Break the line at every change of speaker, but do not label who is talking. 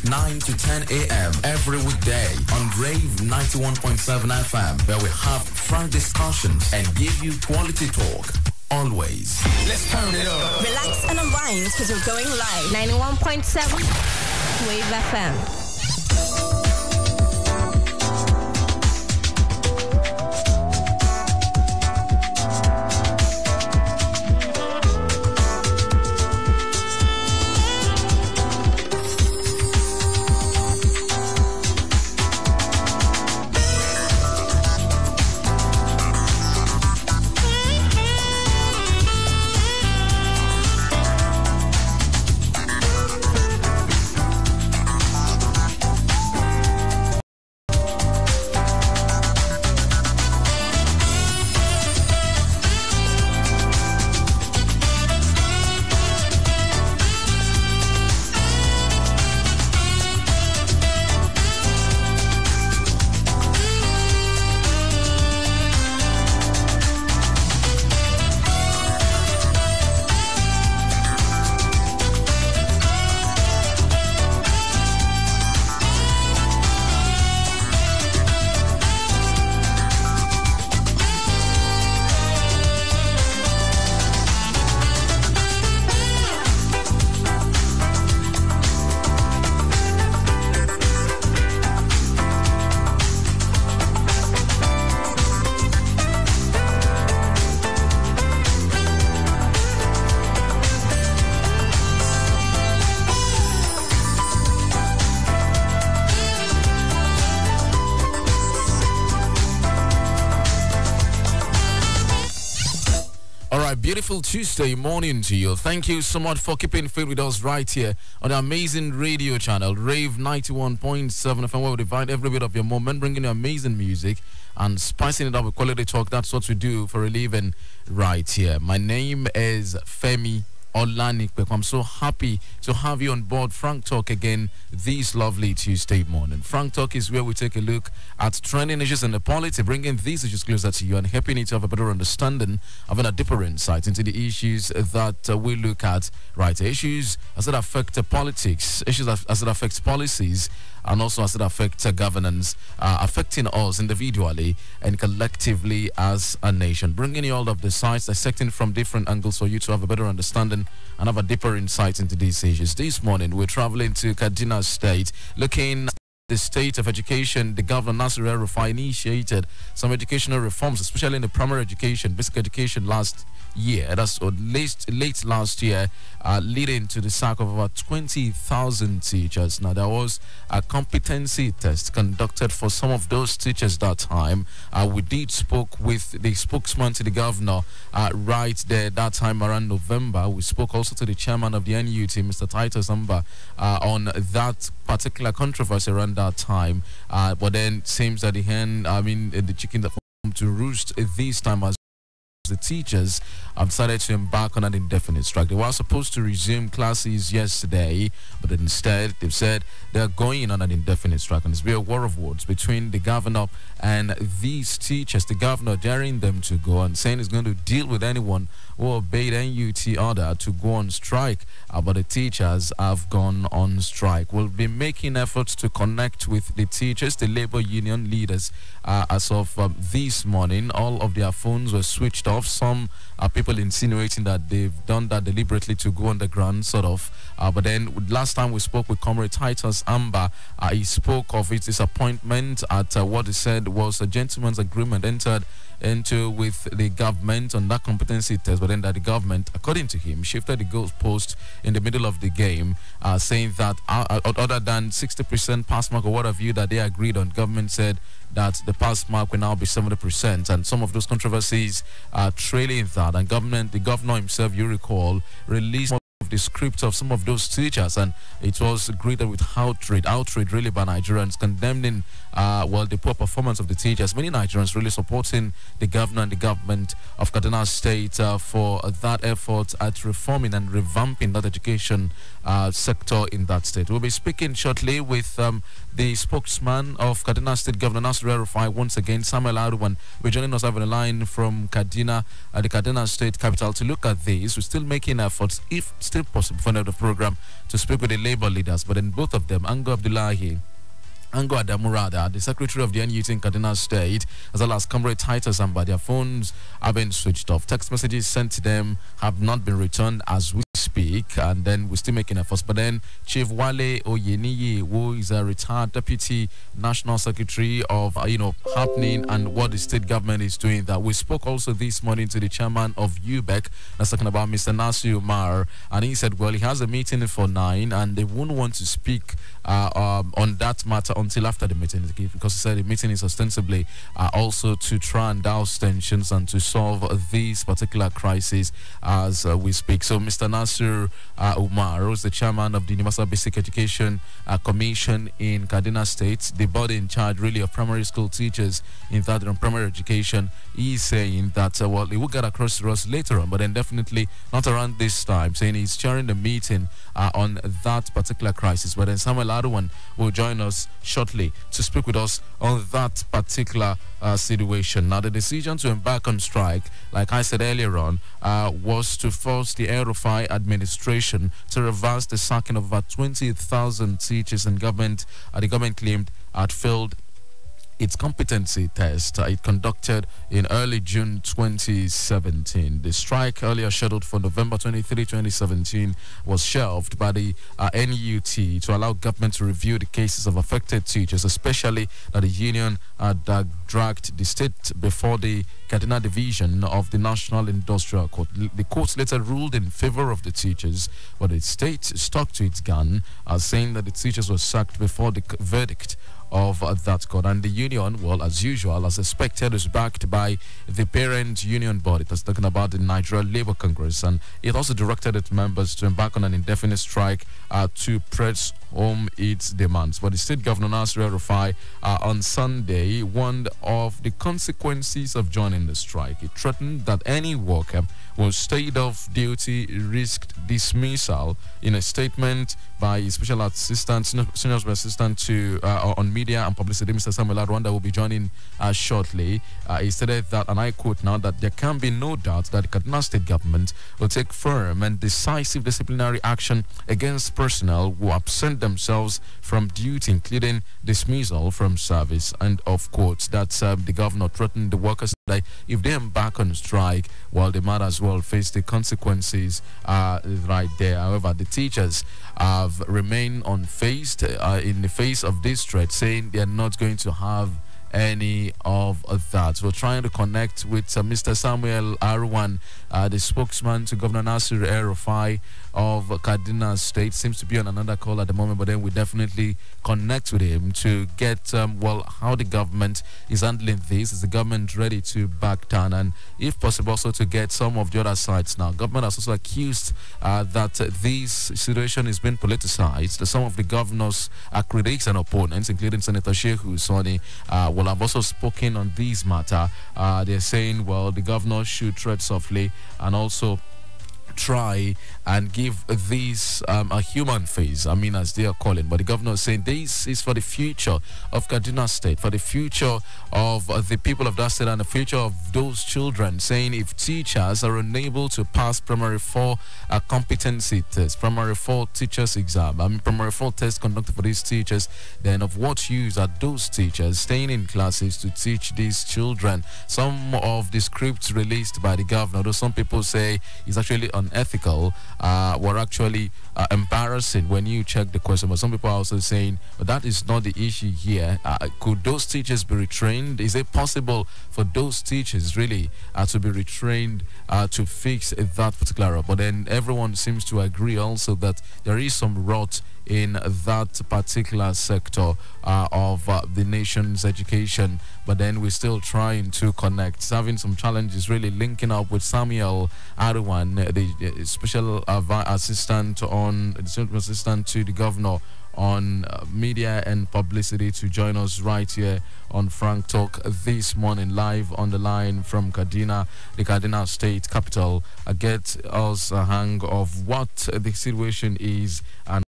9 to 10 a.m. every weekday on Rave 91.7 FM, where we have frank discussions and give you quality talk. Always.
Let's turn it up.
Relax and unwind because we're going live.
91.7 Wave FM.
Beautiful Tuesday morning to you. Thank you so much for keeping faith with us right here on the amazing radio channel Rave 91.7 FM, where we divide every bit of your moment, bringing you amazing music and spicing it up with quality talk. That's what we do for a living right here. My name is Femi Olanipekun. I'm so happy to have you on board Frank Talk again this lovely Tuesday morning. Frank Talk is where we take a look at trending issues in the polity, bringing these issues closer to you and helping you to have a better understanding, having a deeper insight into the issues that we look at, right? Issues as it affect politics, issues as it affects policies, and also as it affects governance, affecting us individually and collectively as a nation. Bringing you all of the sides, dissecting from different angles for you to have a better understanding and have a deeper insight into these issues. This morning, we're traveling to Kaduna State, looking at the state of education. The governor, Nasir El-Rufai, initiated some educational reforms, especially in the primary education, basic education last year. That's late last year, leading to the sack of about 20,000 teachers. Now, there was a competency test conducted for some of those teachers that time. We did spoke with the spokesman to the governor right there that time around November. We spoke also to the chairman of the NUT, Mr. Titus Amba, on that particular controversy around that time. But then it seems that the chicken that come to roost this time as the teachers have decided to embark on an indefinite strike. They were supposed to resume classes yesterday, but instead they've said they're going on an indefinite strike, and it's been a war of words between the governor and these teachers. The governor daring them to go and saying he's going to deal with anyone who obeyed NUT order to go on strike, but the teachers have gone on strike. We'll be making efforts to connect with the teachers, the labor union leaders. As of this morning, all of their phones were switched off. Some people insinuating that they've done that deliberately to go underground, sort of. But then last time we spoke with Comrade Titus Amba, he spoke of his disappointment at what he said was a gentleman's agreement entered into with the government on that competency test, but then that the government, according to him, shifted the goalpost in the middle of the game, saying that other than 60% pass mark or what have you that they agreed on, government said that the pass mark will now be 70%, and some of those controversies trailing that, and the governor himself, you recall, released the script of some of those teachers, and it was greeted with outrage really by Nigerians, condemning the poor performance of the teachers. Many Nigerians really supporting the governor and the government of Kaduna State for that effort at reforming and revamping that education sector in that state. We'll be speaking shortly with the spokesman of Kaduna State, Governor Nasir El-Rufai, once again, Samuel Aruwan. We're joining us over the line from Kaduna, the Kaduna State capital, to look at this. We're still making efforts. If still possible for the program to speak with the labor leaders, but then both of them, Ango Abdullahi Ango Adamurada, the secretary of the NUT in Kaduna State, as well as Comrade Titus Amba, their phones have been switched off. Text messages sent to them have not been returned as we speak, and then we're still making efforts. But then Chief Wale Oyeniyi, who is a retired deputy national secretary of happening and what the state government is doing, that we spoke also this morning to the chairman of UBEC, that's talking about Mr. Nasir Umar, and he said, well, he has a meeting for 9 and they won't want to speak on that matter until after the meeting, because he said the meeting is ostensibly also to try and douse tensions and to solve these particular crises as we speak. So Mr. Nasir Umar, who is the chairman of the Universal Basic Education Commission in Kaduna State, the body in charge really of primary school teachers in that primary education, he's saying that well, he will get across to us later on, but then definitely not around this time, saying he's chairing the meeting on that particular crisis. But then Samuel Aduwan will join us shortly to speak with us on that particular situation. Now, the decision to embark on strike, like I said earlier on, was to force the El-Rufai administration to reverse the sacking of about 20,000 teachers and government. The government claimed had failed its competency test it conducted in early June 2017. The strike, earlier scheduled for November 23, 2017, was shelved by the NUT to allow government to review the cases of affected teachers, especially that the union had dragged the state before the Kaduna Division of the National Industrial Court. The court later ruled in favor of the teachers, but the state stuck to its gun, saying that the teachers were sacked before the verdict of that court. And the union, well, as usual, as expected, is backed by the parent union body that's talking about the Nigeria Labour Congress, and it also directed its members to embark on an indefinite strike to press home its demands. But the state governor Nasir El-Rufai on Sunday warned of the consequences of joining the strike. It threatened that any worker who stayed off duty risked dismissal. In a statement by special assistant, senior assistant to on media and publicity, Mr. Samuel Arwanda, will be joining shortly. He stated that, and I quote now, that there can be no doubt that the Kaduna State government will take firm and decisive disciplinary action against personnel who absent themselves from duty, including dismissal from service. And of course, that the governor threatened the workers that if they embark on strike, well, they might as well face the consequences right there. However, the teachers have remained unfazed in the face of this threat, saying they are not going to have any of that. We're trying to connect with Mr. Samuel Arwan, the spokesman to Governor Nasir El-Rufai of Kaduna State. Seems to be on another call at the moment, but then we definitely connect with him to get well, how the government is handling this. Is the government ready to back down, and if possible also to get some of the other sides? Now, government has also accused that this situation is being politicized. Some of the governor's critics and opponents, including Senator Shehu Soni, will have also spoken on this matter. They're saying, well, the governor should tread softly and also try and give this a human face, I mean, as they are calling. But the governor is saying this is for the future of Kaduna State, for the future of the people of that state and the future of those children, saying if teachers are unable to pass primary 4 competency test, primary 4 teachers exam, I mean primary 4 test conducted for these teachers, then of what use are those teachers staying in classes to teach these children? Some of the scripts released by the governor, though some people say it's actually unethical, were actually embarrassing when you check the question. But some people are also saying, but that is not the issue here. Could those teachers be retrained? Is it possible for those teachers really to be retrained to fix that particular? But then everyone seems to agree also that there is some rot in that particular sector of the nation's education. But then we're still trying to connect, having some challenges, really linking up with Samuel Aduwan, the special assistant to the governor on media and publicity, to join us right here on Frank Talk this morning, live on the line from Kaduna, the Kaduna State capital. Get us a hang of what the situation is and